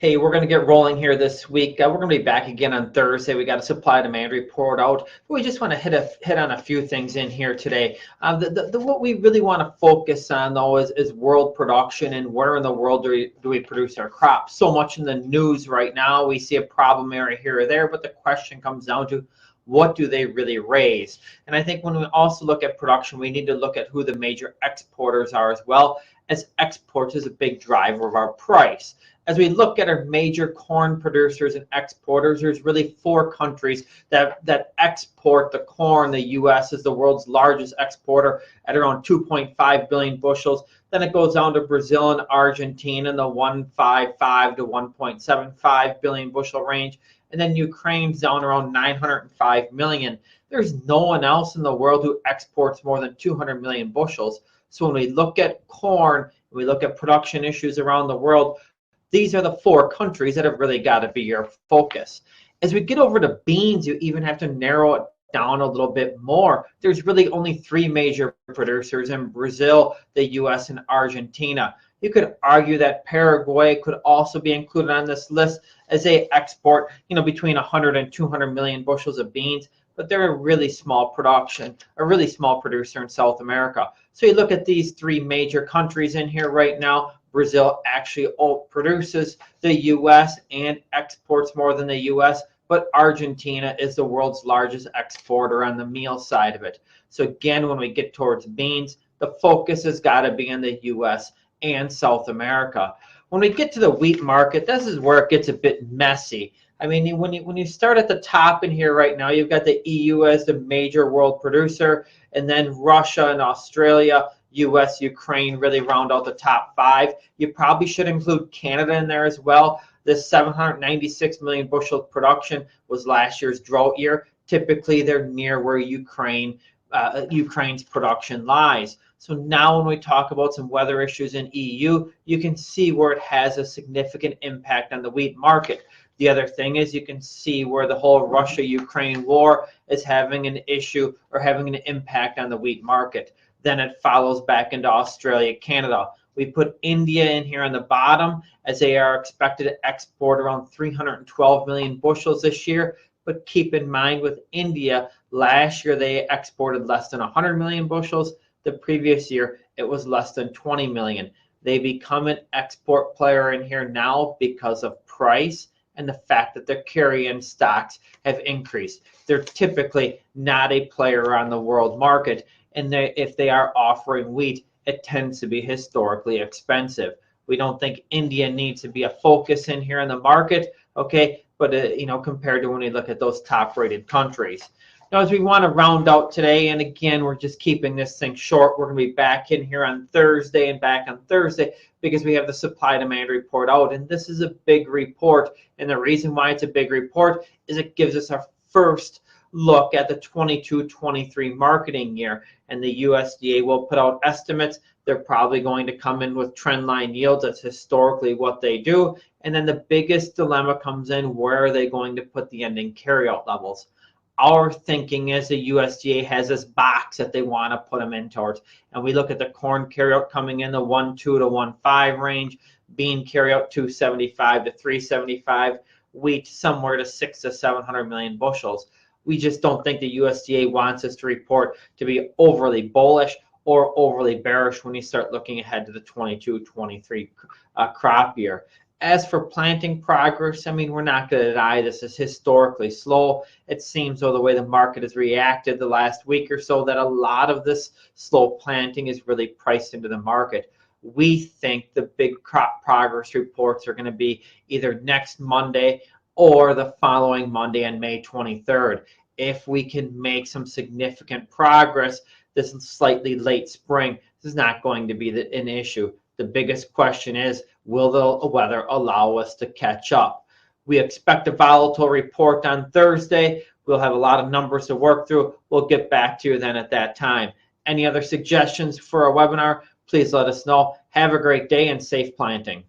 Hey, we're going to get rolling here this week. We're going to be back again on Thursday. We got a supply demand report out. We just want to hit on a few things in here today. What we really want to focus on though is world production and where in the world do we produce our crops. So much in the news right now. We see a problem area here or there, but the question comes down to what do they really raise? And I think when we also look at production, we need to look at who the major exporters are as well, as exports is a big driver of our price. As we look at our major corn producers and exporters, there's really four countries that export the corn. The U.S. is the world's largest exporter at around 2.5 billion bushels. Then it goes down to Brazil and Argentina in the 1.55 to 1.75 billion bushel range. And then Ukraine's down around 905 million. There's no one else in the world who exports more than 200 million bushels. So when we look at corn, we look at production issues around the world, these are the four countries that have really got to be your focus. As we get over to beans, you even have to narrow it down a little bit more. There's really only three major producers in Brazil, the US, and Argentina. You could argue that Paraguay could also be included on this list as they export, between 100 and 200 million bushels of beans, but they're a really small producer in South America. So you look at these three major countries in here right now. Brazil actually produces the U.S. and exports more than the U.S., but Argentina is the world's largest exporter on the meal side of it. So again, when we get towards beans, the focus has got to be in the U.S. and South America. When we get to the wheat market, this is where it gets a bit messy. I mean, when you start at the top in here right now, you've got the EU as the major world producer, and then Russia and Australia, US, Ukraine really round out the top five. You probably should include Canada in there as well. This 796 million bushel production was last year's drought year. Typically, they're near where Ukraine's production lies. So now when we talk about some weather issues in EU, you can see where it has a significant impact on the wheat market. The other thing is you can see where the whole Russia-Ukraine war is having an issue or having an impact on the wheat market. Then it follows back into Australia, Canada. We put India in here on the bottom as they are expected to export around 312 million bushels this year. But keep in mind with India, last year they exported less than 100 million bushels. The previous year, it was less than 20 million. They become an export player in here now because of price and the fact that their carry-in stocks have increased. They're typically not a player on the world market, and if they are offering wheat, it tends to be historically expensive. We don't think India needs to be a focus in here in the market, okay? But compared to when we look at those top-rated countries. Now, as we want to round out today, and again, we're just keeping this thing short. We're going to be back in here on Thursday and back on Thursday because we have the supply demand report out, and this is a big report. And the reason why it's a big report is it gives us our first look at the 22-23 marketing year, and the USDA will put out estimates. They're probably going to come in with trend line yields. That's historically what they do. And then the biggest dilemma comes in, where are they going to put the ending carryout levels? Our thinking is the USDA has this box that they want to put them in towards. And we look at the corn carryout coming in the 1.2 to 1.5 range, bean carryout 275 to 375, wheat somewhere to 600 to 700 million bushels. We just don't think the USDA wants us to report to be overly bullish or overly bearish when you start looking ahead to the 22-23 crop year. As for planting progress, I mean, we're not going to deny this is historically slow. It seems, though, the way the market has reacted the last week or so, that a lot of this slow planting is really priced into the market. We think the big crop progress reports are going to be either next Monday or the following Monday on May 23rd. If we can make some significant progress this slightly late spring, this is not going to be an issue. The biggest question is, will the weather allow us to catch up? We expect a volatile report on Thursday. We'll have a lot of numbers to work through. We'll get back to you then at that time. Any other suggestions for our webinar, please let us know. Have a great day and safe planting.